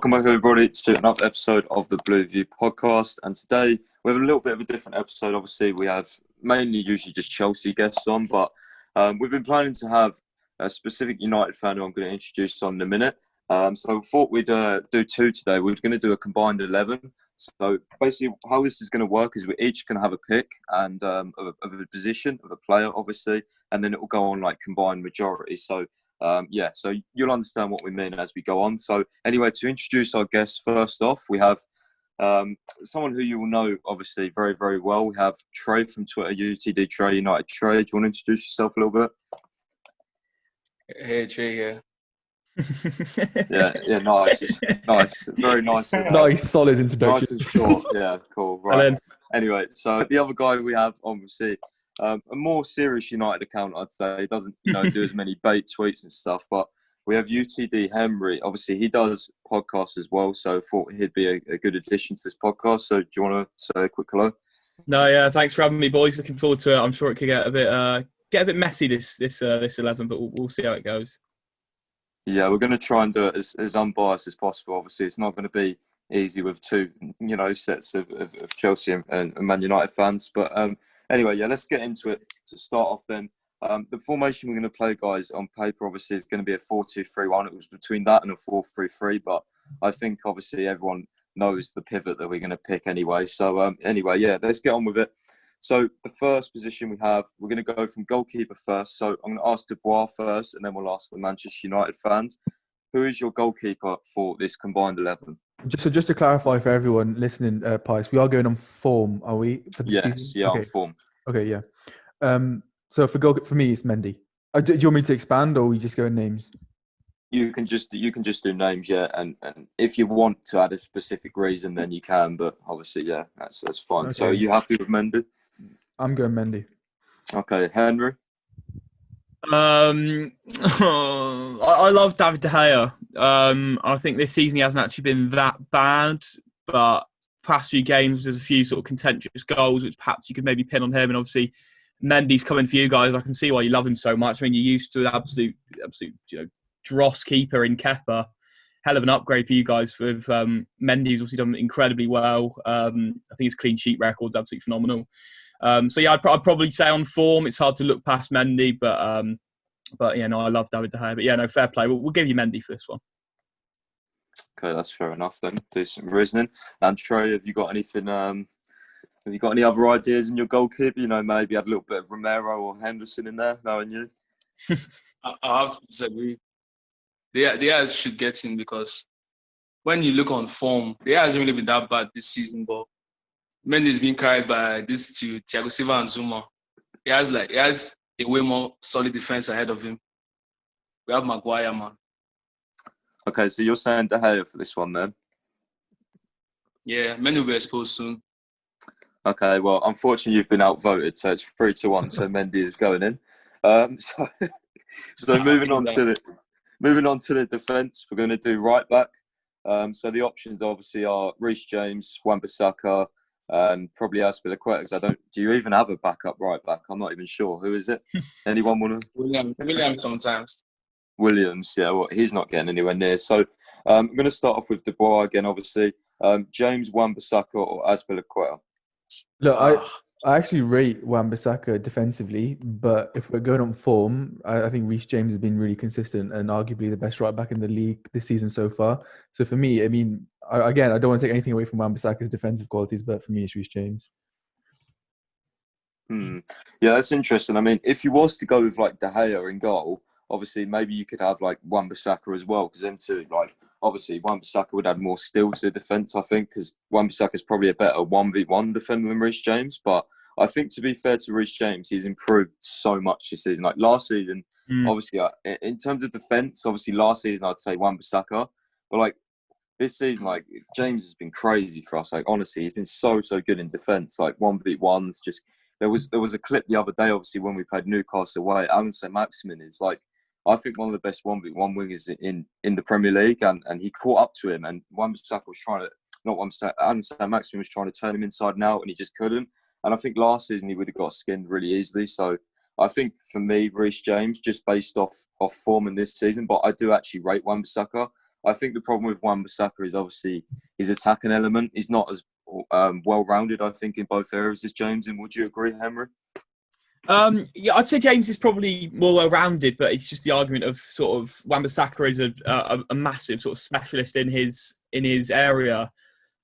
Welcome back, everybody, to another episode of the Blue View podcast. And today we have a little bit of a different episode. Obviously, we have mainly usually just Chelsea guests on, but we've been planning to have a specific United fan who I'm going to introduce on in a minute. So I thought we'd do two today. We're going to do a combined 11. So basically how this is going to work is we each can have a pick and of a position of a player, obviously, and then it will go on like combined majority. So so you'll understand what we mean as we go on. So anyway, to introduce our guests, first off, we have someone who you will know, obviously, very, very well. We have Trey from Twitter, Utdtrey, United Trey. Do you want to introduce yourself a little bit? Hey, Trey here. Yeah, nice. Very nice. Nice, solid introduction. Nice and short. Yeah, cool. Right. Anyway, so the other guy we have, obviously, a more serious United account, I'd say. He doesn't, do as many bait tweets and stuff, but we have UTD Henry. Obviously, he does podcasts as well, so I thought he'd be a good addition to this podcast. So do you want to say a quick hello? No, yeah, thanks for having me, boys. Looking forward to it. I'm sure it could get a bit messy this 11, but we'll see how it goes. Yeah, we're going to try and do it as unbiased as possible. Obviously, it's not going to be easy with two, sets of Chelsea and Man United fans. But anyway, yeah, let's get into it. To start off then, the formation we're going to play, guys, on paper, obviously, is going to be a 4-2-3-1. It was between that and a 4-3-3, but I think, obviously, everyone knows the pivot that we're going to pick anyway. So, anyway, yeah, let's get on with it. So the first position we're going to go from goalkeeper first. So I'm going to ask Dubois first, and then we'll ask the Manchester United fans. Who is your goalkeeper for this combined 11? Just to clarify for everyone listening, Pies, we are going on form, are we? For the season? Yeah, okay. On form. Okay, yeah. So for me, it's Mendy. Do you want me to expand, or we just go in names? You can just do names, yeah. And if you want to add a specific reason, then you can. But obviously, yeah, that's fine. Okay. So are you happy with Mendy? I'm going Mendy. Okay, Henry. I love David De Gea. I think this season he hasn't actually been that bad, but past few games there's a few sort of contentious goals which perhaps you could maybe pin on him. And obviously Mendy's coming for you guys. I can see why you love him so much. I mean, you're used to an absolute dross keeper in Kepa. Hell of an upgrade for you guys with Mendy, who's obviously done incredibly well. I think his clean sheet record's absolutely phenomenal. I'd probably say on form, it's hard to look past Mendy, but I love David De Gea. But yeah, no, fair play. We'll give you Mendy for this one. Okay, that's fair enough then. Decent reasoning. And Trey, have you got anything? Have you got any other ideas in your goalkeeper? Maybe add a little bit of Romero or Henderson in there, knowing you. I have to disagree. They should get in, because when you look on form, they hasn't really been that bad this season, but Mendy's being carried by these two, Thiago Silva and Zouma. He has a way more solid defense ahead of him. We have Maguire, man. Okay, so you're saying De Gea for this one then? Yeah, Mendy will be exposed soon. Okay, well, unfortunately you've been outvoted, so it's 3-1. So Mendy is going in. So moving on to the defence, we're going to do right back. So the options obviously are Reece James, Wan-Bissaka, and probably Azpilicueta. Do you even have a backup right back? I'm not even sure. Who is it? Anyone want to? Williams sometimes. Williams, yeah. Well, he's not getting anywhere near. So I'm going to start off with Dubois again, obviously. James, Wan-Bissaka, or Azpilicueta? Look, I actually rate Wan-Bissaka defensively, but if we're going on form, I think Reece James has been really consistent and arguably the best right back in the league this season so far. So for me, I mean, I don't want to take anything away from Wan-Bissaka's defensive qualities, but for me, it's Reece James. Yeah, that's interesting. I mean, if you was to go with like De Gea in goal, obviously maybe you could have like Wan-Bissaka as well, because them two, like, obviously Wan-Bissaka would add more steel to the defence, I think, because Wan-Bissaka is probably a better 1v1 defender than Reece James. But I think, to be fair to Reece James, he's improved so much this season. Like last season, obviously, in terms of defence, obviously last season I'd say Wan-Bissaka, but like this season, like James has been crazy for us. Like honestly, he's been so good in defence. Like 1v1s, just there was a clip the other day, obviously when we played Newcastle away. Alan Saint-Maximin is like, I think one of the best 1v1 wingers in the Premier League, and he caught up to him, and Wan-Bissaka was trying to, not Wan-Bissaka, Alan Saint-Maximin was trying to turn him inside and out, and he just couldn't. And I think last season he would have got skinned really easily. So I think for me, Reece James, just based off form in this season, but I do actually rate Wan-Bissaka. I think the problem with Wan-Bissaka is obviously his attacking element. He's not as well-rounded, I think, in both areas as James. And would you agree, Henry? Yeah, I'd say James is probably more well-rounded, but it's just the argument of sort of Wan-Bissaka is a massive sort of specialist in his area.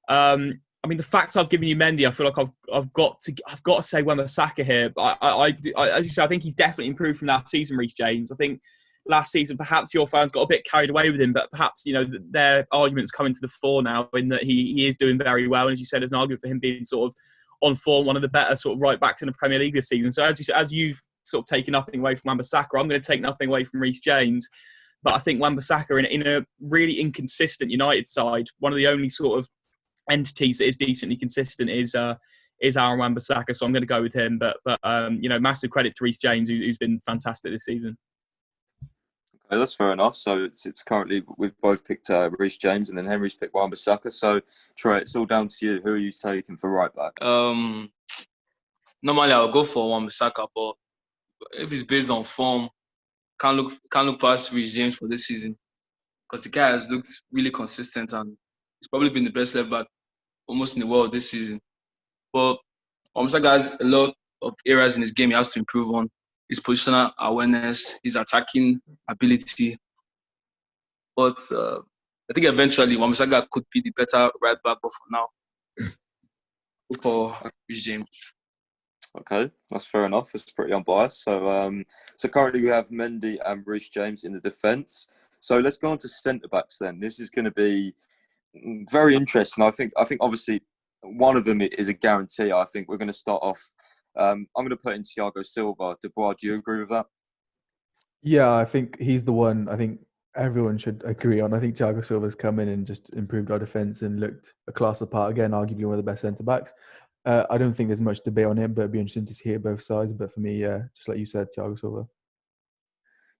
I mean, the fact I've given you Mendy, I feel like I've got to say Wan-Bissaka here. But as you say, I think he's definitely improved from last season, Reece James. I think last season perhaps your fans got a bit carried away with him, but perhaps their arguments coming to the fore now in that he is doing very well, and as you said, there's an argument for him being sort of on form, one of the better sort of right backs in the Premier League this season. So as you've sort of taken nothing away from Wan-Bissaka, I'm going to take nothing away from Reece James. But I think Wan-Bissaka in a really inconsistent United side, one of the only sort of entities that is decently consistent is Aaron Wan-Bissaka. So I'm going to go with him. But massive credit to Reece James, who's been fantastic this season. Okay, that's fair enough. So it's currently we've both picked Reece James, and then Henry's picked Wan-Bissaka. So Trey, it's all down to you. Who are you taking for right back? Normally I'll go for Wan-Bissaka, but if it's based on form, can't look past Reece James for this season because the guy has looked really consistent and he's probably been the best left back almost in the world this season. But Wan-Bissaka has a lot of areas in his game he has to improve on. His positional awareness, his attacking ability. But I think eventually Wan-Bissaka could be the better right back, but for now, look for Reece James. Okay, that's fair enough. It's pretty unbiased. So currently we have Mendy and Reece James in the defence. So let's go on to centre backs then. This is going to be very interesting. I think obviously one of them is a guarantee. I think we're going to start off. I'm going to put in Thiago Silva. Dubois, do you agree with that? Yeah, I think he's the one I think everyone should agree on. I think Thiago Silva's come in and just improved our defence and looked a class apart. Again, arguably one of the best centre-backs. I don't think there's much debate on him, but it'd be interesting to hear both sides. But for me, just like you said, Thiago Silva.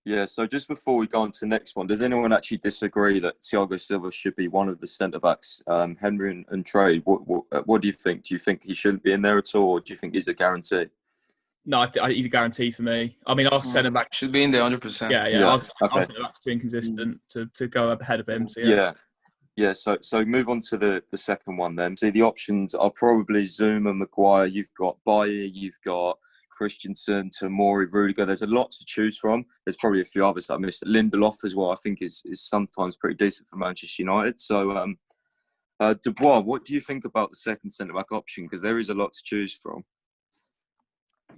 Yeah, so just before we go on to the next one, does anyone actually disagree that Thiago Silva should be one of the centre-backs? Henry and Trey, what do you think? Do you think he shouldn't be in there at all, or do you think he's a guarantee? No, he's a guarantee for me. I mean, our centre-back should be in there 100%. Yeah. Our Okay. centre-back's too inconsistent to go ahead of him. So Yeah. So move on to the second one then. See, the options are probably Zouma, Maguire. You've got Bayer, you've got Christensen, Tomori, Rudiger. There's a lot to choose from. There's probably a few others that I missed. Lindelof as well, I think is sometimes pretty decent for Manchester United. So, Dubois, what do you think about the second centre-back option? Because there is a lot to choose from.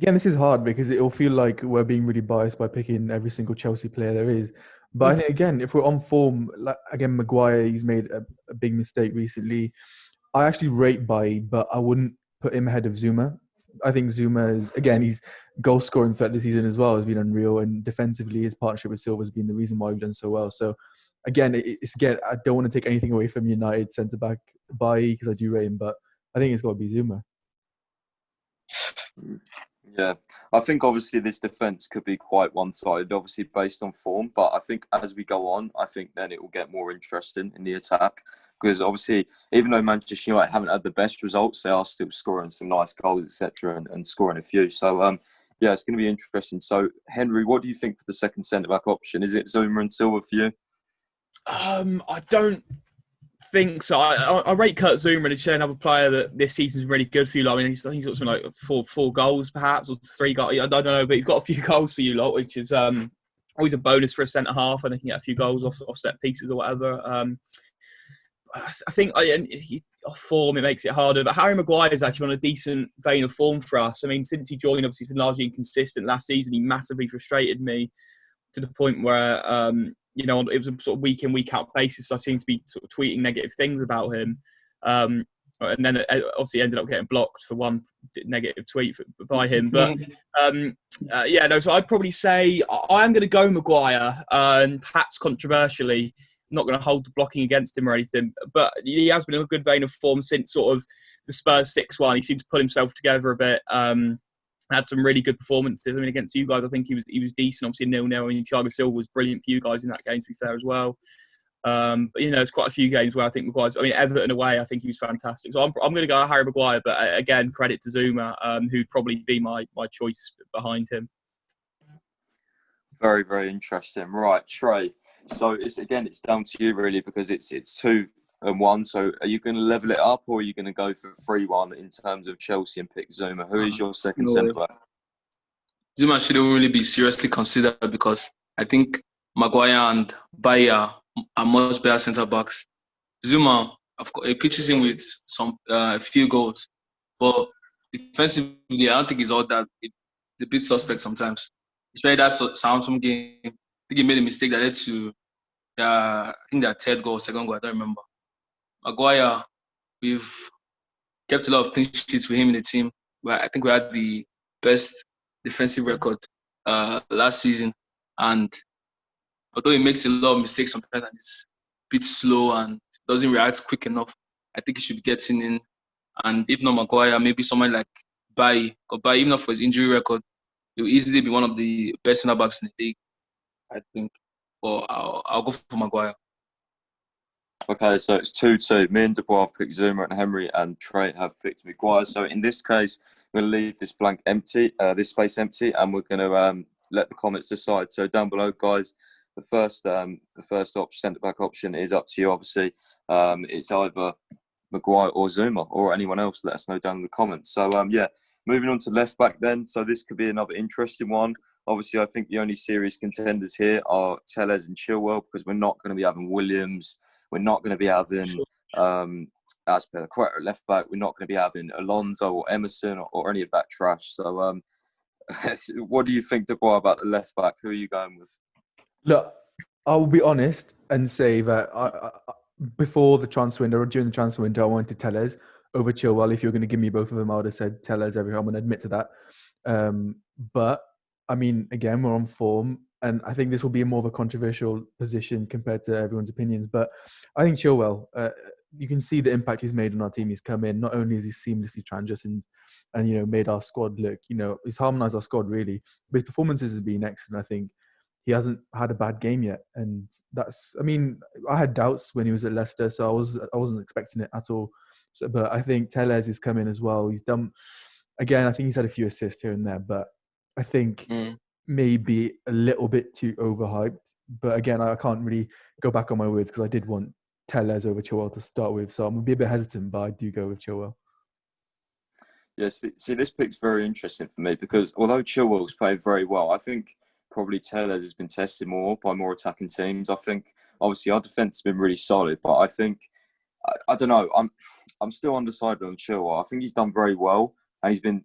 Again, this is hard because it will feel like we're being really biased by picking every single Chelsea player there is. But I think, again, if we're on form, again, Maguire, he's made a big mistake recently. I actually rate Bailly, but I wouldn't put him ahead of Zouma. I think Zouma is, again, he's goal scoring threat this season as well has been unreal. And defensively, his partnership with Silva has been the reason why we've done so well. So, again, I don't want to take anything away from United centre-back Bailly because I do rate him, but I think it's got to be Zouma. Yeah, I think obviously this defence could be quite one-sided, obviously based on form. But I think as we go on, I think then it will get more interesting in the attack. Because obviously, even though Manchester United haven't had the best results, they are still scoring some nice goals, etc., and scoring a few. So, it's going to be interesting. So, Henry, what do you think for the second centre-back option? Is it Zouma and Silva for you? I don't think so. I rate Kurt Zouma, and he's another player that this season's really good for you lot. I mean, he's got something like four goals, perhaps, or 3 goals. I don't know, but he's got a few goals for you lot, which is always a bonus for a centre half, and they can get a few goals off set pieces or whatever. I think off form, it makes it harder. But Harry Maguire is actually on a decent vein of form for us. I mean, since he joined, obviously, he's been largely inconsistent. Last season, he massively frustrated me to the point where, it was a sort of week in, week out basis. I seem to be sort of tweeting negative things about him. And then it obviously ended up getting blocked for one negative tweet by him. But so I'd probably say I am going to go Maguire, and perhaps controversially, not going to hold the blocking against him or anything, but he has been in a good vein of form since sort of the Spurs 6-1. He seemed to pull himself together a bit. Had some really good performances. I mean, against you guys, I think he was decent. Obviously 0-0. I mean, Thiago Silva was brilliant for you guys in that game, to be fair as well. But there's quite a few games where I think Maguire's. I mean, Everton away, I think he was fantastic. So I'm going to go Harry Maguire, but again, credit to Zouma, who'd probably be my choice behind him. Very, very interesting. Right, Trey. So it's down to you really, because it's 2-1. So are you going to level it up, or are you going to go for 3-1 in terms of Chelsea and pick Zouma? Who is your second No, centre back? Zuma shouldn't really be seriously considered because I think Maguire and Bayer are much better centre backs. Zuma, of course, he pitches in with some a few goals, but defensively, I don't think he's all that. It's a bit suspect sometimes. Especially that Southampton game, I think he made a mistake that led to I think their third goal, second goal, I don't remember. Maguire, we've kept a lot of clean sheets with him in the team. I think we had the best defensive record last season, and although he makes a lot of mistakes sometimes and he's a bit slow and doesn't react quick enough, I think he should be getting in. And if not Maguire, maybe someone like Bailly. Because Bailly, even for his injury record, he'll easily be one of the best center backs in the league, I think. But I'll go for Maguire. Okay, so it's 2-2. Me and Dubois have picked Zouma, and Henry and Trey have picked Maguire. So in this case, we're going to leave this this space empty, and we're going to let the comments decide. So down below, guys, the first centre back option is up to you. Obviously, it's either Maguire or Zouma or anyone else. Let us know down in the comments. So moving on to left back then. So this could be another interesting one. Obviously, I think the only serious contenders here are Telles and Chilwell, because we're not going to be having Williams. We're not going to be having Azpilicueta at left back. We're not going to be having Alonso or Emerson or any of that trash. So, what do you think, Dubois, about the left back? Who are you going with? Look, I will be honest and say that before the transfer window or during the transfer window, I wanted Telles over Chilwell. If you're going to give me both of them, I would have said Telles every time. I'm going to admit to that. But I mean, again, we're on form, and I think this will be more of a controversial position compared to everyone's opinions. But I think Chilwell, you can see the impact he's made on our team. He's come in, not only is he seamlessly transitioned and made our squad look, he's harmonised our squad really, but his performances have been excellent. I think he hasn't had a bad game yet, and I had doubts when he was at Leicester, so I wasn't expecting it at all. So, but I think Telles is coming as well. He's done. Again, I think he's had a few assists here and there, but I think maybe a little bit too overhyped. But again, I can't really go back on my words because I did want Telles over Chilwell to start with. So I'm going to be a bit hesitant, but I do go with Chilwell. Yes, see, this pick's very interesting for me because although Chilwell's played very well, I think probably Telles has been tested more by more attacking teams. I think obviously our defence has been really solid, but I think I don't know. I'm still undecided on Chilwell. I think he's done very well, and he's been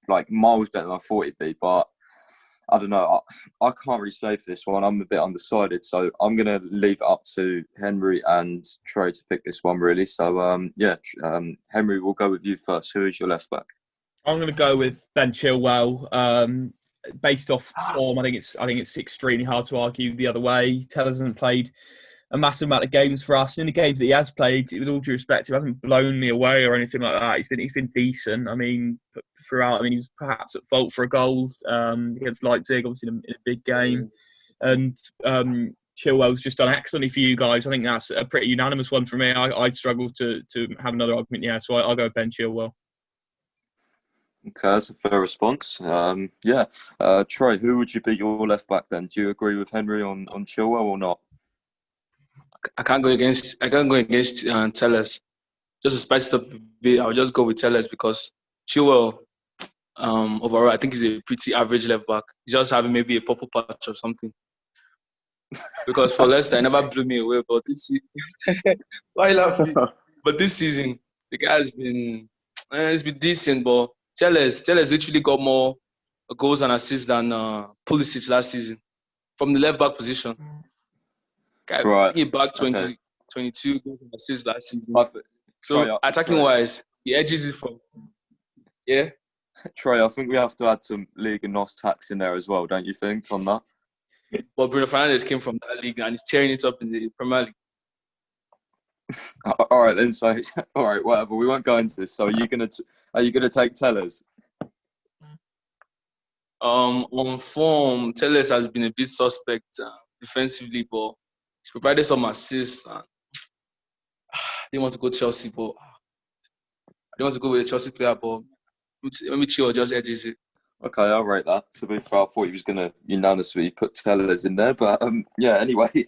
like miles better than I thought he'd be. But I don't know. I can't really say for this one. I'm a bit undecided, so I'm gonna leave it up to Henry and Trey to pick this one. Really. So Henry, we'll go with you first. Who is your left back? I'm going to go with Ben Chilwell. Based off form, I think it's extremely hard to argue the other way. Telles hasn't played a massive amount of games for us. In the games that he has played, with all due respect, he hasn't blown me away or anything like that. He's been decent. I mean, throughout, he was perhaps at fault for a goal against Leipzig, obviously in a big game. And Chilwell's just done excellently for you guys. I think that's a pretty unanimous one for me. I struggle to have another argument. Yeah, so I'll go Ben Chilwell. Okay, that's a fair response. Troy, who would you be your left back then? Do you agree with Henry on Chilwell or not? I can't go against Telles. Just to spice it up a bit, I'll just go with Telles because Chilwell, overall, I think he's a pretty average left back. He's just having maybe a purple patch or something. Because for Leicester, it never blew me away. But this season, why laughing? But this season, the guy has been decent. But Telles literally got more goals and assists than Pulisic last season from the left back position. Right. He bagged 22 goals and assists last season. So attacking wise, he edges it from. Yeah. Trey, I think we have to add some League and NOS tax in there as well, don't you think, on that? Well, Bruno Fernandez came from that league and he's tearing it up in the Premier League. All right then. So all right, whatever. We won't go into this. So are you gonna take Telles? On form, Telles has been a bit suspect defensively, but he's provided some assists. I didn't want to go Chelsea, but I didn't want to go with a Chelsea player, but maybe Chilwell just edges it. Okay, I'll rate that. To be fair, I thought he was going to unanimously put Tellers in there. But yeah, anyway,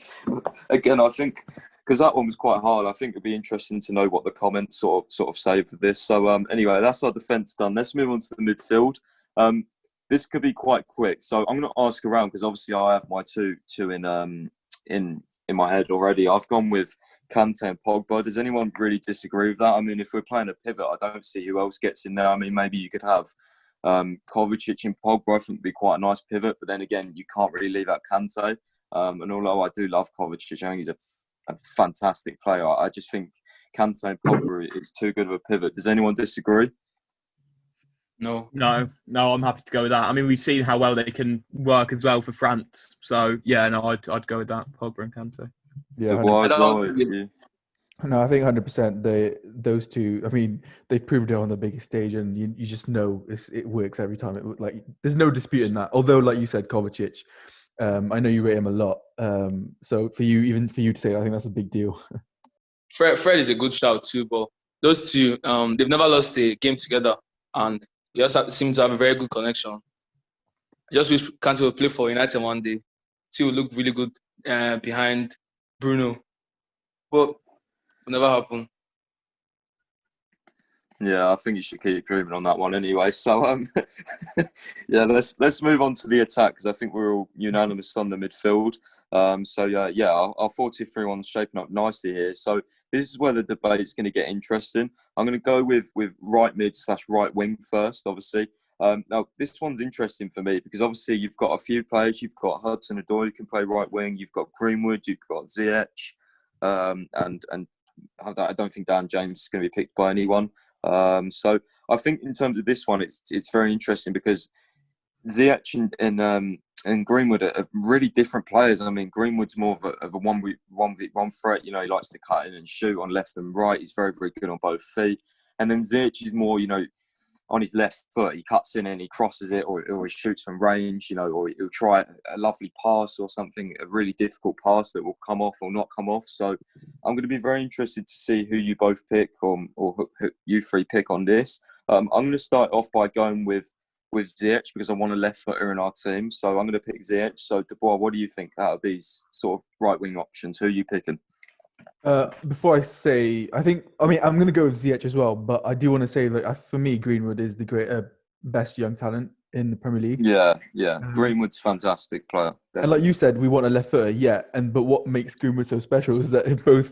again, I think because that one was quite hard, I think it'd be interesting to know what the comments sort of say for this. So anyway, that's our defence done. Let's move on to the midfield. This could be quite quick. So I'm going to ask around because obviously I have my two in my head already. I've gone with Kante and Pogba. Does anyone really disagree with that? I mean, if we're playing a pivot, I don't see who else gets in there. I mean, maybe you could have Kovacic and Pogba. I think would be quite a nice pivot, but then again, you can't really leave out Kante. And although I do love Kovacic, I think he's a fantastic player. I just think Kante and Pogba is too good of a pivot. Does anyone disagree? No. No, I'm happy to go with that. I mean, we've seen how well they can work as well for France. So yeah, no, I'd go with that. Pogba and Kante. Yeah, no, I think 100%. Those two. I mean, they've proved it on the biggest stage, and you just know it works every time. There's no disputing that. Although, like you said, Kovacic, I know you rate him a lot. So for you to say, I think that's a big deal. Fred is a good shout too, but those two, they've never lost a game together, and they also seem to have a very good connection. I just wish Kante would play for United one day. He would look really good behind Bruno, but will never happen. Yeah, I think you should keep dreaming on that one anyway. So yeah, let's move on to the attack because I think we're all unanimous on the midfield. So yeah, our 4-2-3-1's shaping up nicely here. So this is where the debate's going to get interesting. I'm going to go with right mid / right wing first, obviously. Now this one's interesting for me because obviously you've got a few players. You've got Hudson-Odoi who can play right wing. You've got Greenwood. You've got Ziyech, and I don't think Dan James is going to be picked by anyone. So I think in terms of this one, it's very interesting because Ziyech and Greenwood are really different players. I mean, Greenwood's more of a 1v1 threat. You know, he likes to cut in and shoot on left and right. He's very, very good on both feet. And then Ziyech is more, on his left foot, he cuts in and he crosses it, or he shoots from range, or he'll try a lovely pass or something, a really difficult pass that will come off or not come off. So I'm going to be very interested to see who you both pick or who you three pick on this. I'm going to start off by going with Ziyech because I want a left footer in our team. So I'm going to pick Ziyech. So Dubois, what do you think out of these sort of right wing options? Who are you picking? Before I say, I'm going to go with Ziyech as well, but I do want to say that for me, Greenwood is the best young talent in the Premier League. Yeah. Greenwood's a fantastic player. Definitely. And like you said, we want a left footer, yeah. But what makes Greenwood so special is that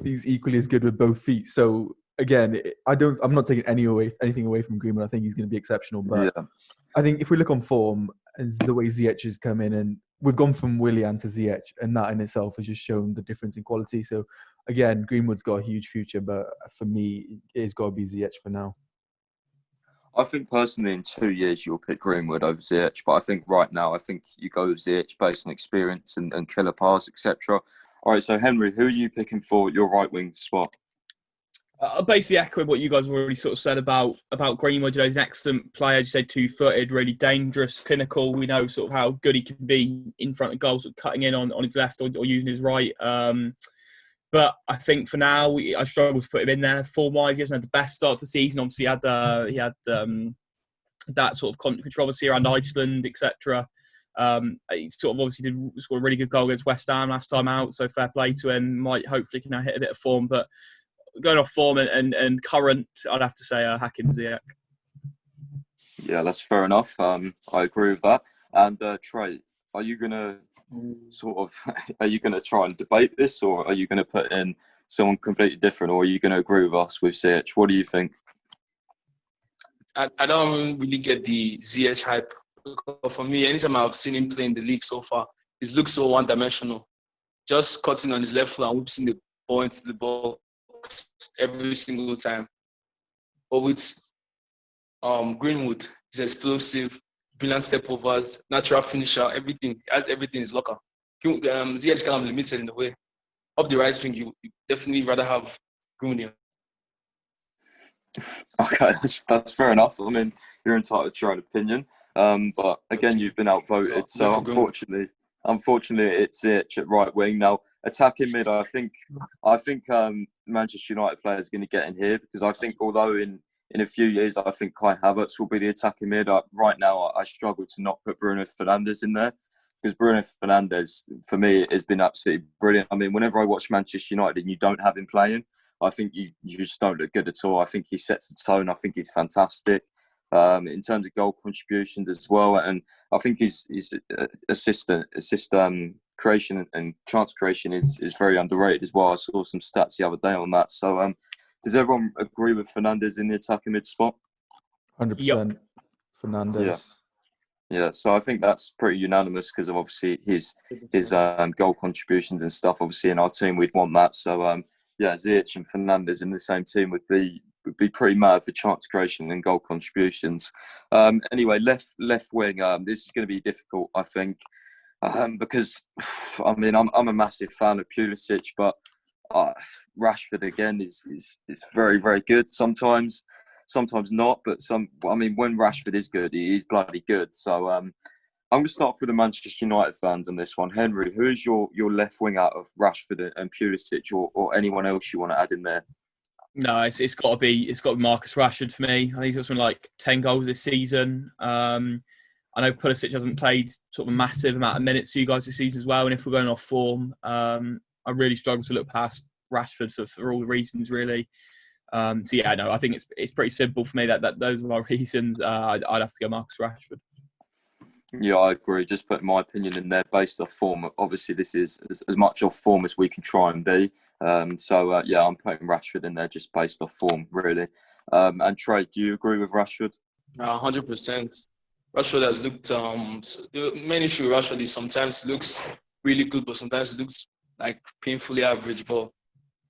he's equally as good with both feet. So again, I'm not taking anything away from Greenwood. I think he's going to be exceptional. But yeah. I think if we look on form, is the way Ziyech has come in, and we've gone from Willian to Ziyech, and that in itself has just shown the difference in quality. So again, Greenwood's got a huge future, but for me, it's got to be Ziyech for now. I think personally in 2 years you'll pick Greenwood over Ziyech, but I think right now you go with Ziyech based on experience and killer pass, etc. All right, so Henry, who are you picking for your right wing spot? Basically echoing what you guys have already sort of said about Greenwood. He's an excellent player, as you said, 2-footed, really dangerous, clinical. We know sort of how good he can be in front of goals, sort of cutting in on his left or using his right. But I think for now, I struggle to put him in there. Form-wise, he hasn't had the best start to the season. Obviously, he had that sort of controversy around Iceland, etc. He sort of obviously scored a really good goal against West Ham last time out, so fair play to him. Hopefully can now hit a bit of form, but going off form and current, I'd have to say Hakim Ziyech. Yeah, that's fair enough. I agree with that. And Trey, are you gonna try and debate this, or are you gonna put in someone completely different, or are you gonna agree with us with Ziyech? What do you think? I don't really get the Ziyech hype. For me, anytime I've seen him play in the league so far, he's looked so one-dimensional. Just cutting on his left foot and whipping the ball into the ball every single time. But with Greenwood, he's explosive, brilliant step overs, natural finisher, everything. He has everything in his locker. Ziyech kind of limited in a way. Off the right wing, you definitely rather have Greenwood. Okay, that's fair enough. I mean, you're entitled to your own opinion. But again, you've been outvoted. So unfortunately, it's Ziyech at right wing. Now, attacking mid, I think Manchester United players are going to get in here because I think although in in a few years, I think Kai Havertz will be the attacking mid. Right now, I struggle to not put Bruno Fernandez in there, because Bruno Fernandez, for me, has been absolutely brilliant. I mean, whenever I watch Manchester United and you don't have him playing, I think you just don't look good at all. I think he sets the tone. I think he's fantastic in terms of goal contributions as well. And I think his assist creation and chance creation is very underrated as well. I saw some stats the other day on that. So does everyone agree with Fernandez in the attacking mid spot? 100% Fernandez. Yeah, so I think that's pretty unanimous because of obviously his goal contributions and stuff. Obviously, in our team, we'd want that. So Ziyech and Fernandez in the same team would be pretty mad for chance creation and goal contributions. Anyway, left wing. This is going to be difficult, I think, because I mean I'm a massive fan of Pulisic, but Rashford again is very, very good sometimes not, but when Rashford is good, he is bloody good. So I'm going to start with the Manchester United fans on this one. Henry, who is your left wing out of Rashford and Pulisic, or anyone else you want to add in there? No, it's got to be Marcus Rashford for me. I think he's got something like 10 goals this season. I know Pulisic hasn't played sort of a massive amount of minutes for you guys this season as well. And if we're going off form, I really struggle to look past Rashford for all the reasons, really. I think it's pretty simple for me. That those are my reasons. I'd have to go Marcus Rashford. Yeah, I agree. Just putting my opinion in there based off form. Obviously, this is as much off form as we can try and be. I'm putting Rashford in there just based off form, really. And Trey, do you agree with Rashford? 100%. Rashford has looked. The main issue with Rashford is sometimes looks really good, but sometimes looks like painfully average. But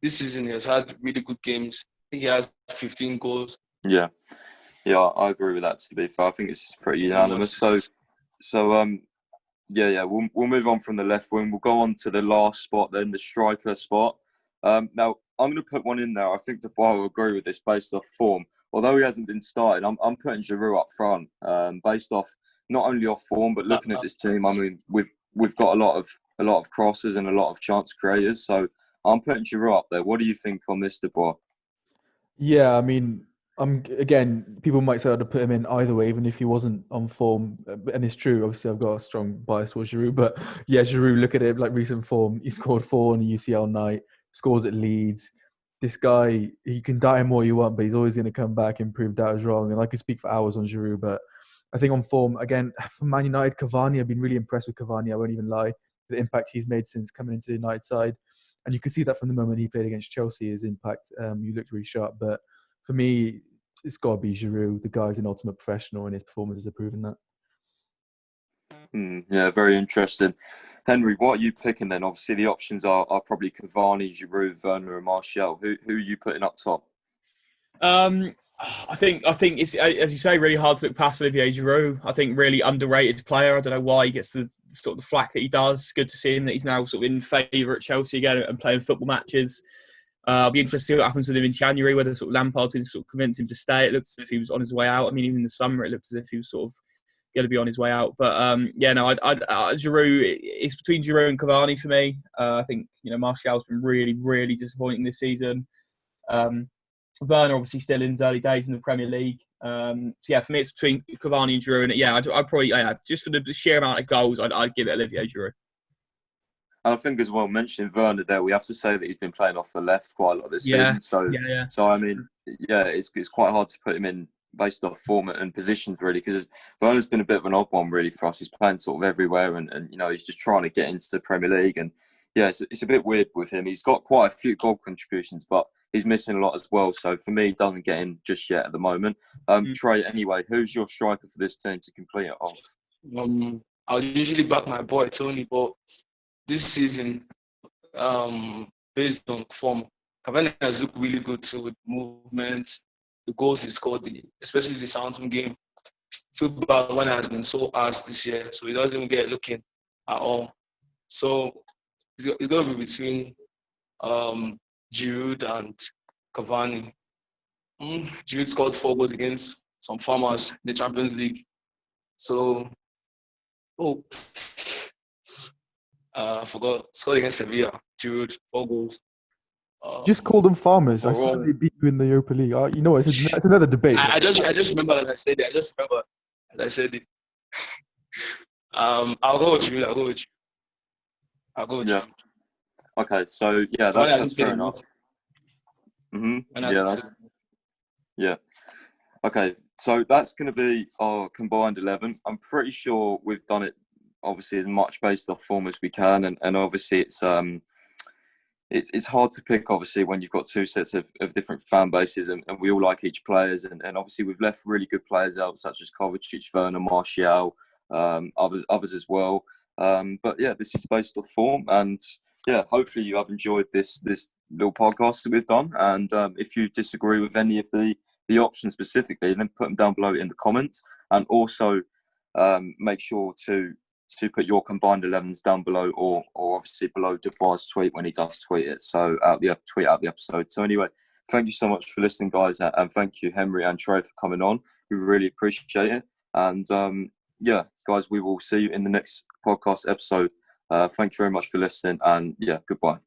this season he has had really good games. I think he has 15 goals. Yeah, I agree with that. To be fair, I think it's pretty unanimous. We'll move on from the left wing. We'll go on to the last spot, then the striker spot. Now I'm going to put one in there. I think Dubois will agree with this based off form. Although he hasn't been starting, I'm putting Giroud up front, based off not only off form, but looking at this team. I mean, we've got a lot of crosses and a lot of chance creators. So I'm putting Giroud up there. What do you think on this, Dubois? Yeah, I mean, people might say I'd put him in either way, even if he wasn't on form. And it's true. Obviously, I've got a strong bias towards Giroud, but yeah, Giroud. Look at it, like recent form. He scored 4 on the UCL night. Scores at Leeds. This guy, you can doubt him all you want, but he's always going to come back and prove doubters wrong. And I could speak for hours on Giroud, but I think on form, again, for Man United, Cavani, I've been really impressed with Cavani. I won't even lie. The impact he's made since coming into the United side. And you can see that from the moment he played against Chelsea, his impact. He looked really sharp. But for me, it's got to be Giroud. The guy's an ultimate professional and his performances have proven that. Yeah, very interesting. Henry, what are you picking then? Obviously, the options are probably Cavani, Giroud, Werner, and Martial. Who are you putting up top? I think it's, as you say, really hard to look past Olivier Giroud. I think really underrated player. I don't know why he gets the sort of the flack that he does. It's good to see him that he's now sort of in favour at Chelsea again and playing football matches. I'll be interested to see what happens with him in January, whether sort of Lampard's going to sort of convince him to stay. It looks as if he was on his way out. I mean, even in the summer, it looked as if he was sort of going to be on his way out. But Giroud, it's between Giroud and Cavani for me. I think, Martial's been really, really disappointing this season. Werner obviously still in his early days in the Premier League. For me, it's between Cavani and Giroud. And I'd probably, just for the sheer amount of goals, I'd give it Olivier Giroud. And I think as well, mentioning Werner there, we have to say that he's been playing off the left quite a lot this season. So I mean, it's quite hard to put him in based off form and positions, really, because Werner's been a bit of an odd one, really, for us. He's playing sort of everywhere and he's just trying to get into the Premier League. And it's a bit weird with him. He's got quite a few goal contributions, but he's missing a lot as well. So for me, he doesn't get in just yet at the moment. Trey, anyway, who's your striker for this team to complete it off? I'll usually back my boy Tony, but this season, based on form, Cavani has looked really good too with movement, the goals he scored, especially the Southampton game. Still, One has been so asked this year, so he doesn't even get looking at all. So it's going to be between Giroud and Cavani. Giroud scored 4 goals against some farmers in the Champions League. So, I forgot. Scored against Sevilla. Giroud, 4 goals. Just call them farmers. I for saw they beat you in the Europa League. You know what? It's another debate. I just remember as I said it. I just remember as I said it. I'll go with you. I'll go with Yeah. you. Okay, so yeah, When I that's looked at fair it, enough. Hmm. when I Yeah, looked that's at it. yeah. Okay, so that's going to be our combined 11. I'm pretty sure we've done it, obviously, as much based off form as we can, and obviously it's hard to pick, obviously, when you've got two sets of different fan bases, and we all like each players, and obviously we've left really good players out, such as Kovacic, Werner, Martial, others as well. But yeah, this is based off form, and yeah, hopefully you have enjoyed this little podcast that we've done. And if you disagree with any of the options specifically, then put them down below in the comments, and also make sure to put your combined 11s down below, or obviously below Dubai's tweet when he does tweet it. So tweet out the episode. So anyway, thank you so much for listening, guys, and thank you, Henry and Trey, for coming on. We really appreciate it. And yeah, guys, we will see you in the next podcast episode. Thank you very much for listening, and yeah, goodbye.